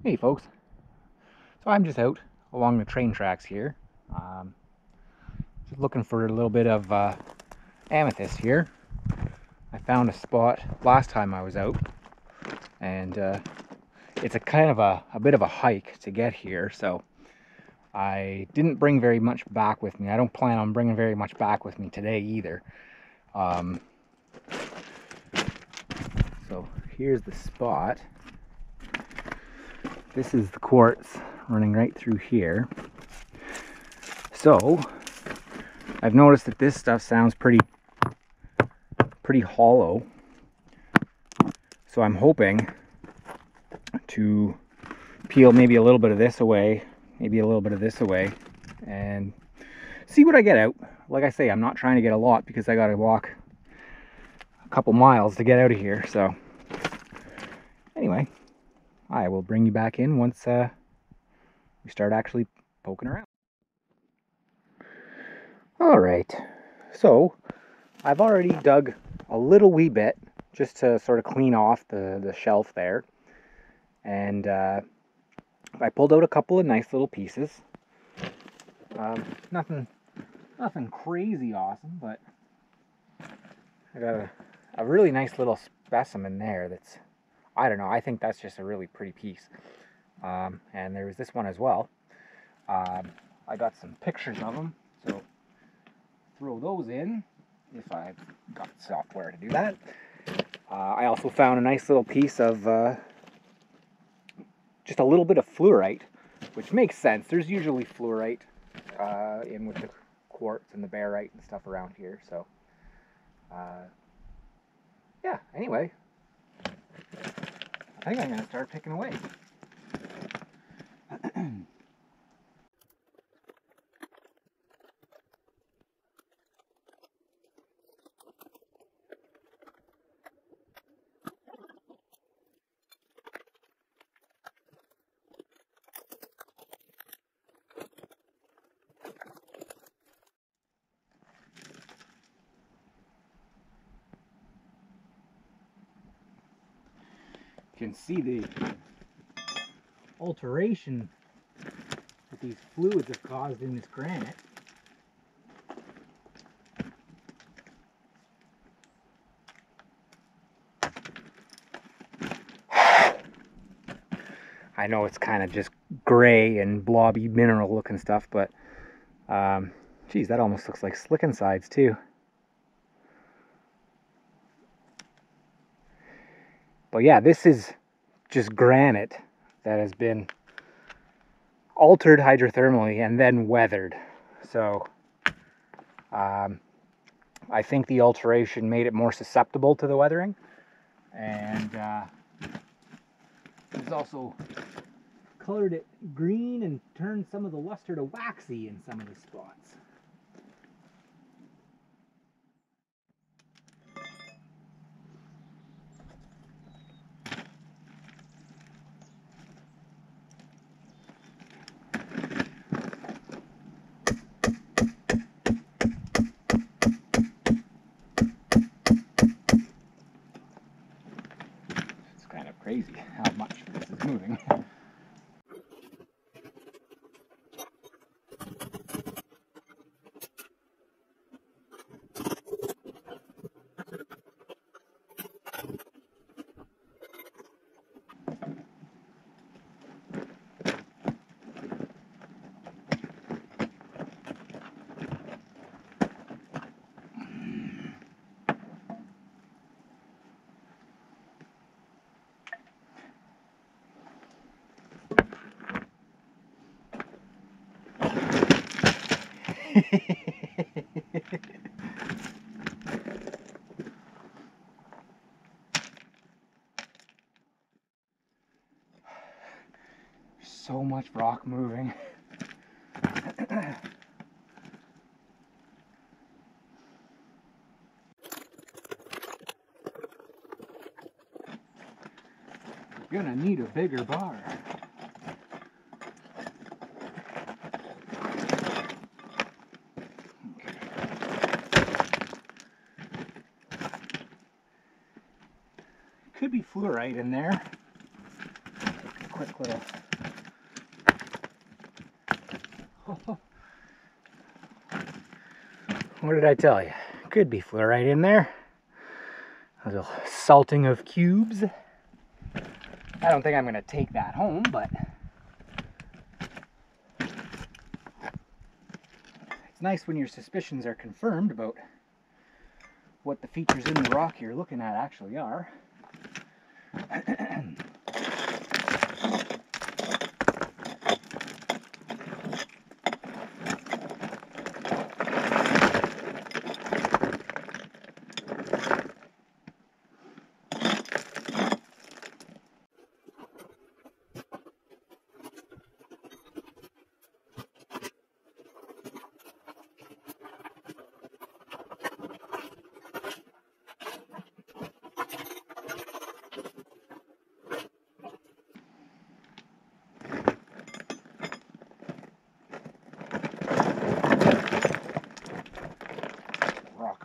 Hey folks, so I'm just out along the train tracks here, just looking for a little bit of amethyst here. I found a spot last time I was out, and it's a kind of a bit of a hike to get here, so I didn't bring very much back with me. I don't plan on bringing very much back with me today either. So here's the spot. This is the quartz running right through here. So I've noticed that this stuff sounds pretty hollow. So I'm hoping to peel maybe a little bit of this away, maybe a little bit of this away, and see what I get out. Like I say, I'm not trying to get a lot because I gotta walk a couple miles to get out of here. So anyway, I will bring you back in once we start actually poking around. All right, so I've already dug a little wee bit just to sort of clean off the shelf there, and I pulled out a couple of nice little pieces. Nothing crazy awesome, but I got a really nice little specimen there that's, I don't know, I think that's just a really pretty piece. And there was this one as well. I got some pictures of them, so throw those in if I've got software to do that. I also found a nice little piece of just a little bit of fluorite, which makes sense. There's usually fluorite in with the quartz and the barite and stuff around here. So yeah, anyway, I think I'm going to start picking away. You can see the alteration that these fluids have caused in this granite. I know it's kind of just gray and blobby mineral looking stuff, but geez, that almost looks like slick insides too. But yeah, this is just granite that has been altered hydrothermally and then weathered. So I think the alteration made it more susceptible to the weathering, and it's also colored it green and turned some of the luster to waxy in some of the spots. It's kind of crazy how much this is moving. So much rock moving. We're gonna need a bigger bar. Could be fluorite in there. quick little... What did I tell you? Could be fluorite in there. A little salting of cubes. I don't think I'm going to take that home, but it's nice when your suspicions are confirmed about what the features in the rock you're looking at actually are.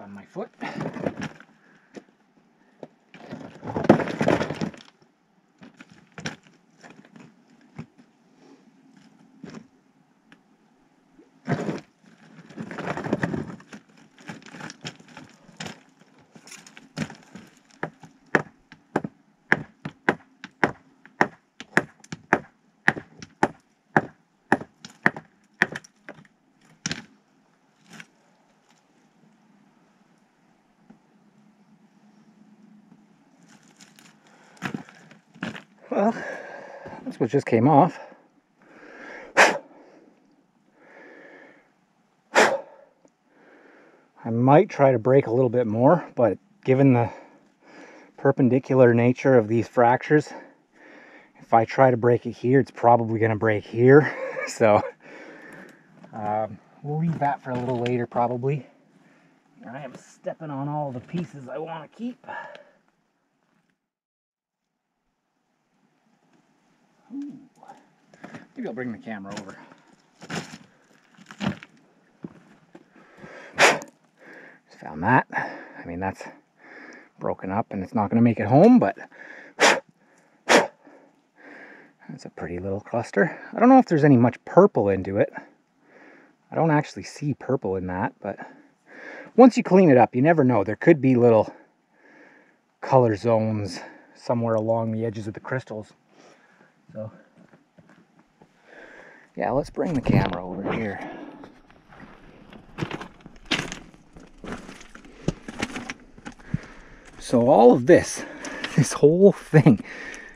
On my foot. Well, that's what just came off. I might try to break a little bit more, but given the perpendicular nature of these fractures, if I try to break it here, it's probably going to break here. So we'll leave that for a little later probably. I am stepping on all the pieces I want to keep. Ooh. Maybe I'll bring the camera over. Just found that. I mean, that's broken up and it's not going to make it home, but that's a pretty little cluster. I don't know if there's any much purple into it. I don't actually see purple in that, but once you clean it up, you never know. There could be little color zones somewhere along the edges of the crystals. So, yeah, let's bring the camera over here. So all of this whole thing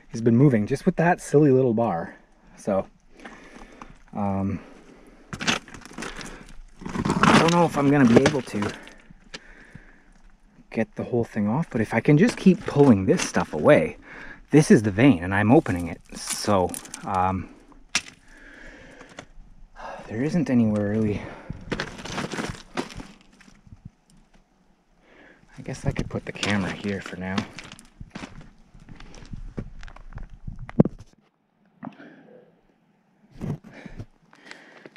has been moving just with that silly little bar. So, I don't know if I'm going to be able to get the whole thing off, but if I can just keep pulling this stuff away. This is the vein, and I'm opening it, so there isn't anywhere really. I guess I could put the camera here for now.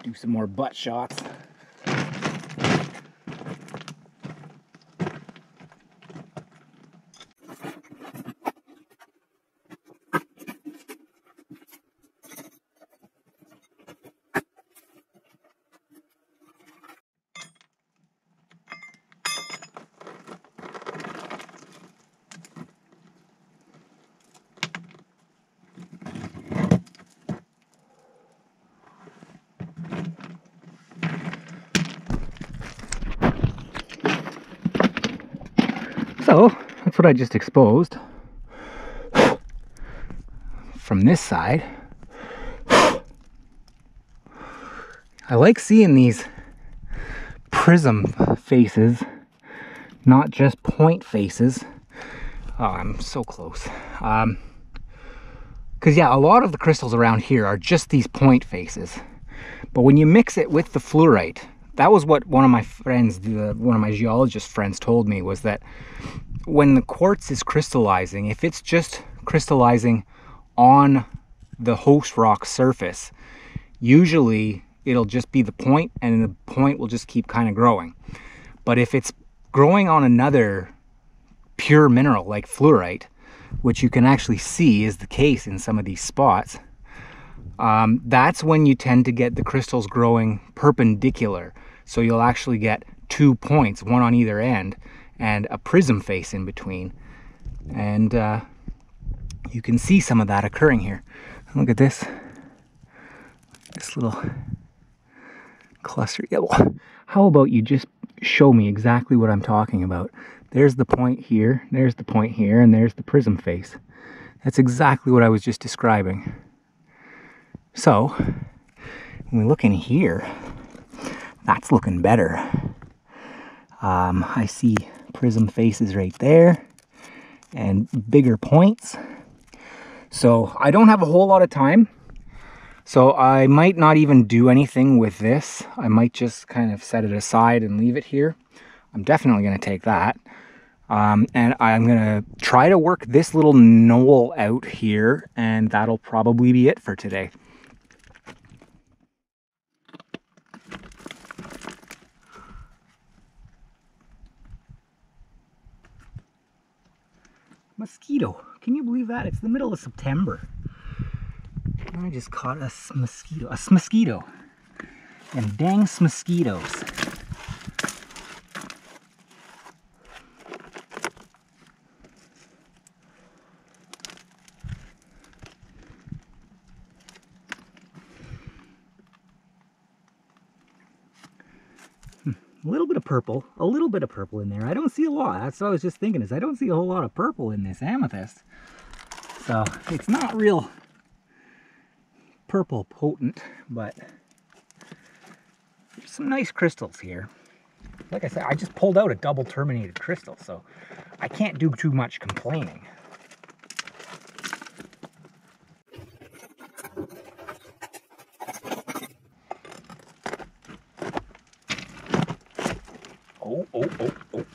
Do some more butt shots. So that's what I just exposed from this side. I like seeing these prism faces, not just point faces. Oh, I'm so close. Because yeah, a lot of the crystals around here are just these point faces. But when you mix it with the fluorite, that was what one of my friends, one of my geologist friends told me, was that when the quartz is crystallizing, if it's just crystallizing on the host rock surface, usually it'll just be the point and the point will just keep kind of growing. But if it's growing on another pure mineral like fluorite, which you can actually see is the case in some of these spots, that's when you tend to get the crystals growing perpendicular. So you'll actually get 2 points, one on either end, and a prism face in between. And you can see some of that occurring here. Look at this little cluster. Yeah, well, how about you just show me exactly what I'm talking about? There's the point here, there's the point here, and there's the prism face. That's exactly what I was just describing. So, when we look in here, that's looking better. I see prism faces right there, and bigger points. So, I don't have a whole lot of time. So I might not even do anything with this. I might just kind of set it aside and leave it here. I'm definitely going to take that. And I'm going to try to work this little knoll out here, and that'll probably be it for today. Mosquito. Can you believe that? It's the middle of September. I just caught a mosquito. A mosquito. And dang mosquitoes. A little bit of purple. A little bit of purple in there. I don't see a lot. That's what I was just thinking, is I don't see a whole lot of purple in this amethyst. So it's not real purple potent, but there's some nice crystals here. Like I said, I just pulled out a double-terminated crystal, so I can't do too much complaining. Oh, oh, oh, oh.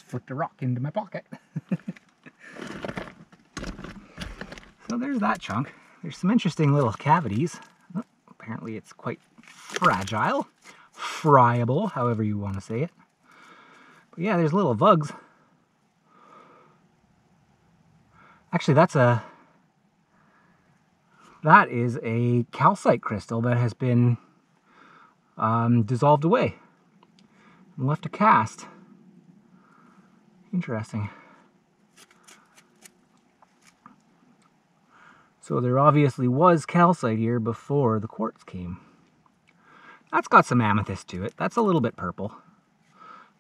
Flipped a rock into my pocket. So there's that chunk. There's some interesting little cavities. Oh, apparently it's quite fragile, friable, however you want to say it. But yeah, there's little vugs. Actually, that is a calcite crystal that has been dissolved away and left a cast. Interesting. So there obviously was calcite here before the quartz came. That's got some amethyst to it. That's a little bit purple.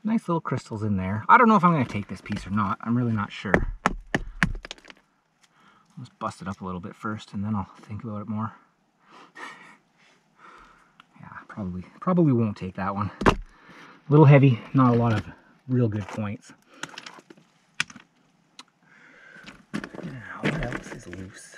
Nice little crystals in there. I don't know if I'm going to take this piece or not. I'm really not sure. Let's bust it up a little bit first, and then I'll think about it more. Yeah, probably won't take that one. A little heavy, not a lot of real good points. Now, what else is loose?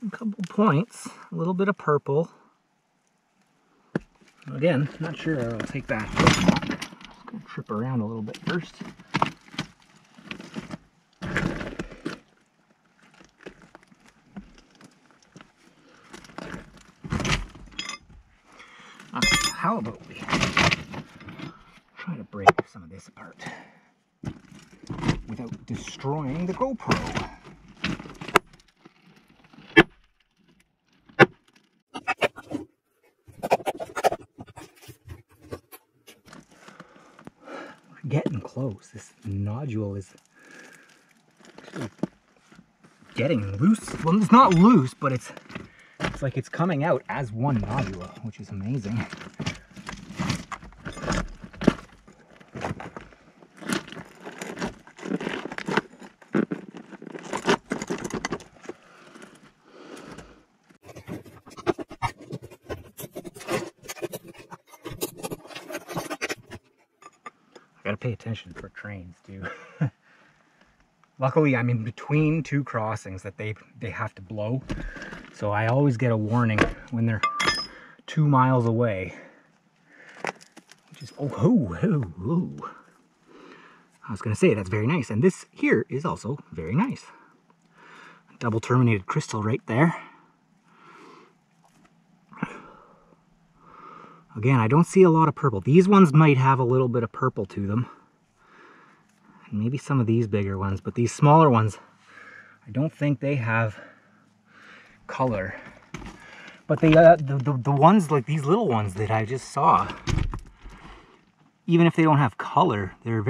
A couple points, a little bit of purple. Again, not sure I'll take that. I'm just going to trip around a little bit first. Okay, how about we try to break some of this apart without destroying the GoPro. Getting close. This nodule is getting loose. Well, it's not loose, but it's like it's coming out as one nodule, which is amazing. Gotta pay attention for trains too. Luckily, I'm in between two crossings that they have to blow. So I always get a warning when they're 2 miles away. Which is, oh. I was going to say, that's very nice. And this here is also very nice. Double terminated crystal right there. Again, I don't see a lot of purple. These ones might have a little bit of purple to them. And maybe some of these bigger ones, but these smaller ones, I don't think they have color. But the ones, like these little ones that I just saw, even if they don't have color, they're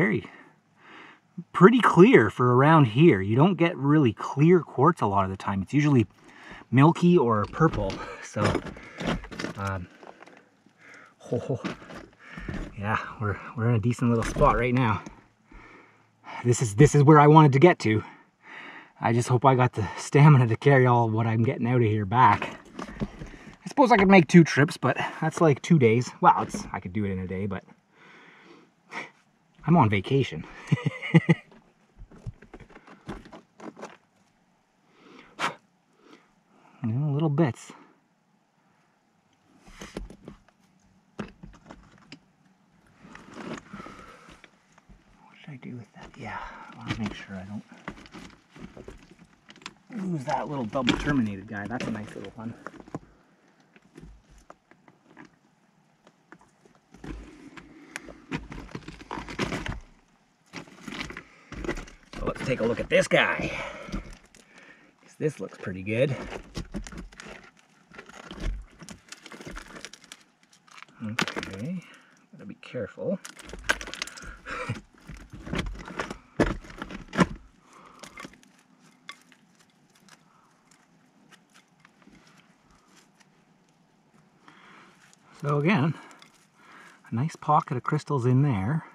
pretty clear for around here. You don't get really clear quartz a lot of the time. It's usually milky or purple. So, yeah, we're in a decent little spot right now. This is where I wanted to get to. I just hope I got the stamina to carry all of what I'm getting out of here back. I suppose I could make 2 trips, but that's like 2 days. Well, I could do it in a day, but I'm on vacation. You know, little bits. What should I do with that? Yeah, I want to make sure I don't lose that little double terminated guy. That's a nice little one. So let's take a look at this guy. This looks pretty good. Okay, gotta be careful. So again, a nice pocket of crystals in there.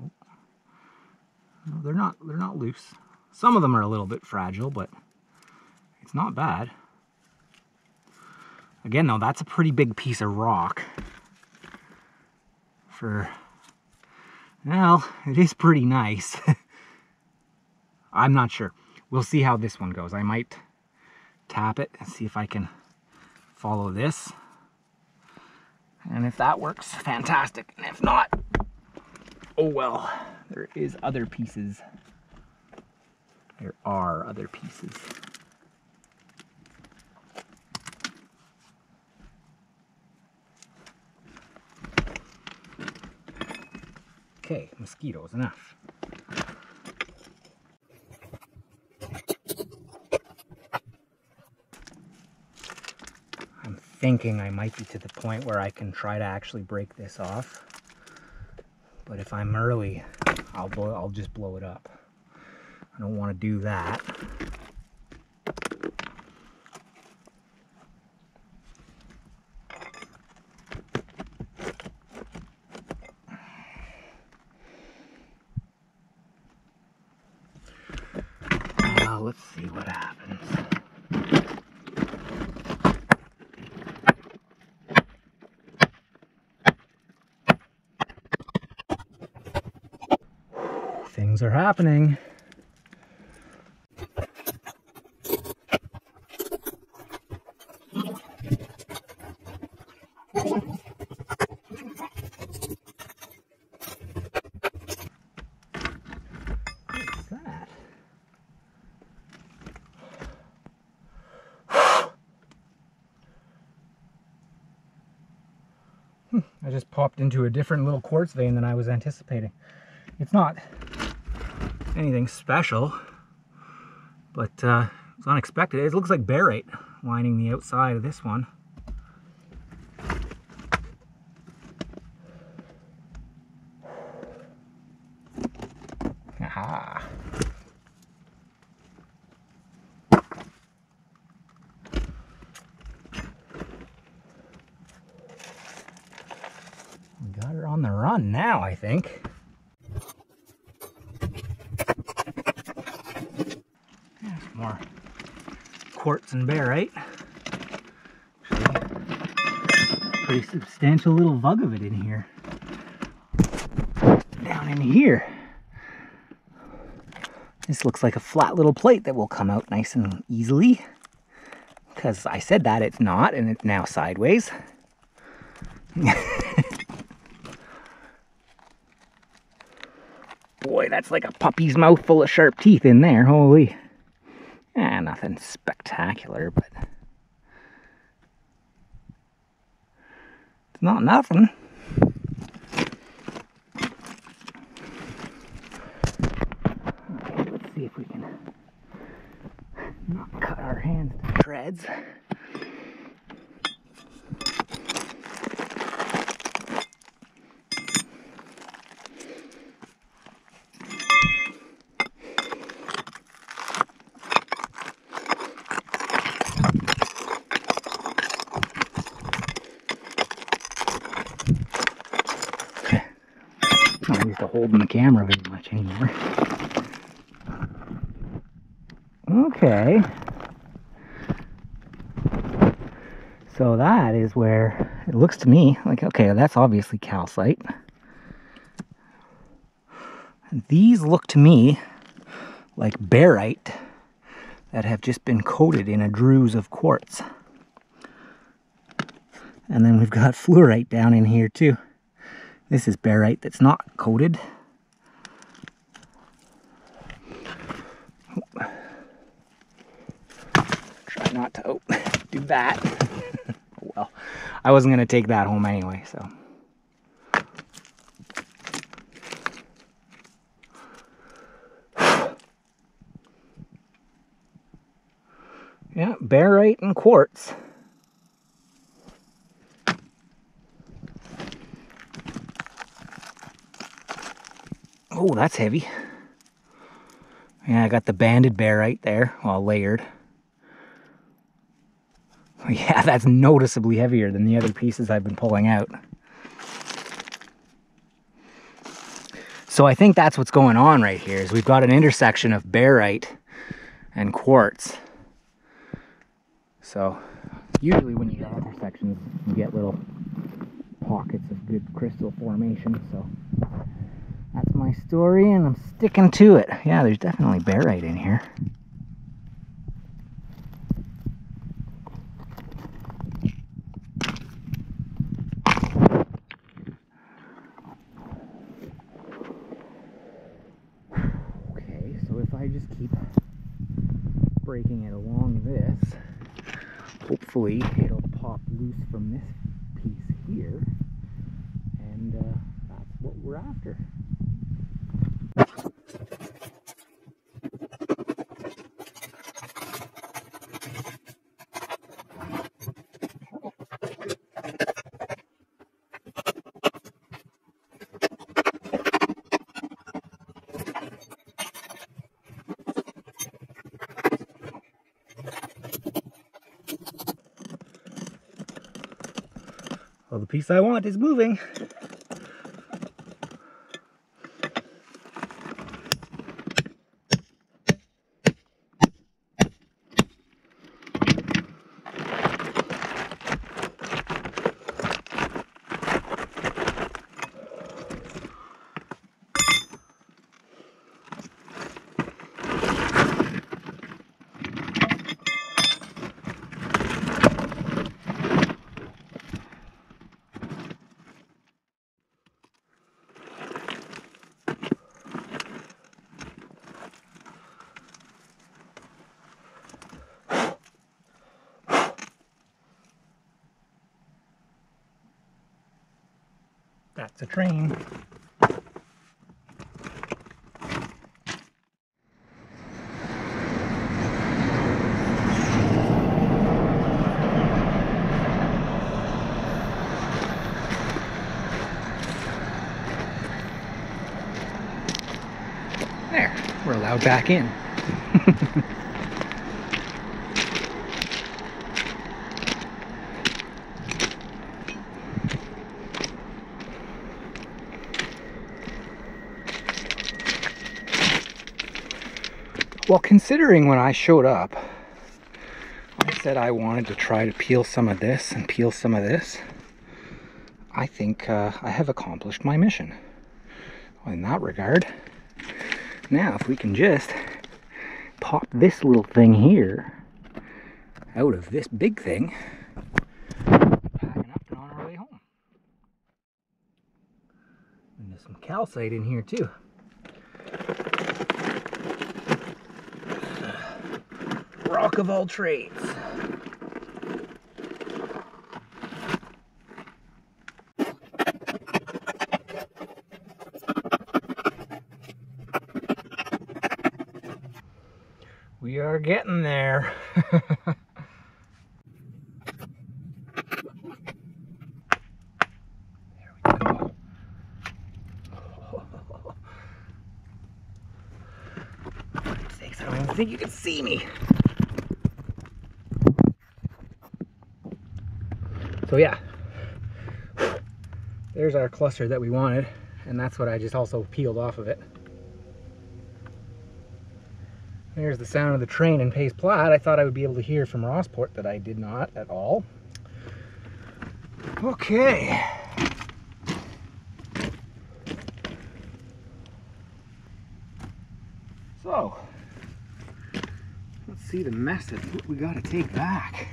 Oh. No, they're not loose. Some of them are a little bit fragile, but it's not bad. Again though, that's a pretty big piece of rock. Well, it is pretty nice. I'm not sure. We'll see how this one goes. I might tap it and see if I can follow this. And if that works, fantastic. And if not, oh well. There is other pieces. There are other pieces. Okay, mosquitoes, enough. I'm thinking I might be to the point where I can try to actually break this off. But if I'm early, I'll just blow it up. I don't want to do that. Let's see what happens. Things are happening. I just popped into a different little quartz vein than I was anticipating. It's not anything special, but it's unexpected. It looks like barite lining the outside of this one. Aha! Got her on the run now, I think. There's more quartz and barite. Pretty substantial little vug of it in here. Down in here. This looks like a flat little plate that will come out nice and easily. Because I said that it's not, and it's now sideways. Boy, that's like a puppy's mouth full of sharp teeth in there. Holy. Nothing spectacular, but it's not nothing. Okay, let's see if we can not cut our hands to shreds. Not used to holding the camera very much anymore. Okay. So that is where it looks to me like, okay, that's obviously calcite. And these look to me like barite that have just been coated in a druze of quartz. And then we've got fluorite down in here too. This is barite that's not coated. Try not to do that. Well, I wasn't going to take that home anyway, so. Yeah, barite and quartz. Oh, that's heavy. Yeah, I got the banded barite there, well, layered. Yeah, that's noticeably heavier than the other pieces I've been pulling out. So I think that's what's going on right here, is we've got an intersection of barite and quartz. So usually when you get intersections, you get little pockets of good crystal formation. So that's my story, and I'm sticking to it. Yeah, there's definitely barite in here. Okay, so if I just keep breaking it along this, hopefully it'll pop loose from this piece here, and that's what we're after. Well, the piece I want is moving. That's a train. There, we're allowed back in. Well, considering when I showed up, I said I wanted to try to peel some of this and peel some of this, I think I have accomplished my mission in that regard. Now, if we can just pop this little thing here out of this big thing. Packing up and on our way home. And there's some calcite in here too. Rock of all trades. We are getting there. There we go. For God's sakes, I don't even think you can see me. So yeah, there's our cluster that we wanted, and that's what I just also peeled off of it. There's the sound of the train in Pace Plat. I thought I would be able to hear from Rossport, that I did not at all. Okay. So, let's see the mess that we gotta take back.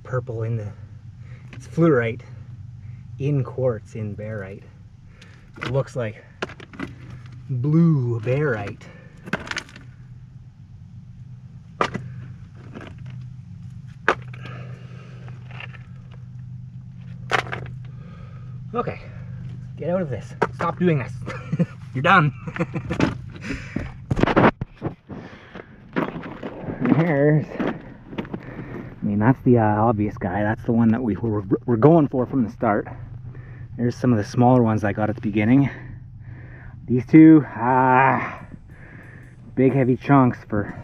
Purple in the, it's fluorite in quartz in barite. It looks like blue barite. Okay, get out of this. Stop doing this. You're done. There's, I mean, that's the obvious guy. That's the one that we're going for from the start. There's some of the smaller ones I got at the beginning. These two, big heavy chunks for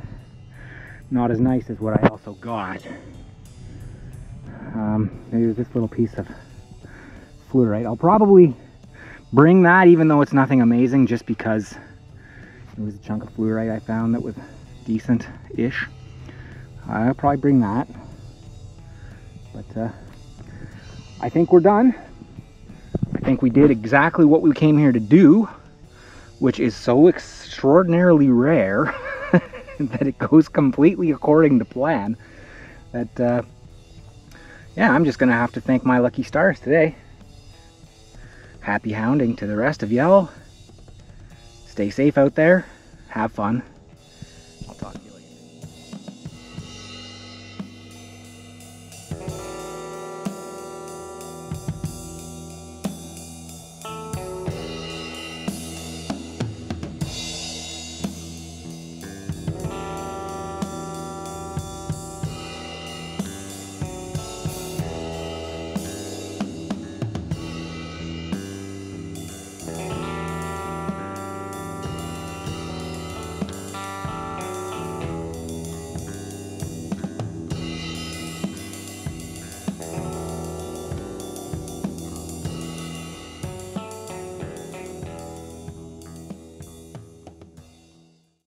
not as nice as what I also got. There's this little piece of fluorite. I'll probably bring that, even though it's nothing amazing, just because it was a chunk of fluorite I found that was decent-ish. I'll probably bring that. But I think we're done. I think we did exactly what we came here to do, which is so extraordinarily rare that it goes completely according to plan. That, yeah, I'm just gonna have to thank my lucky stars today. Happy hounding to the rest of y'all. Stay safe out there. Have fun.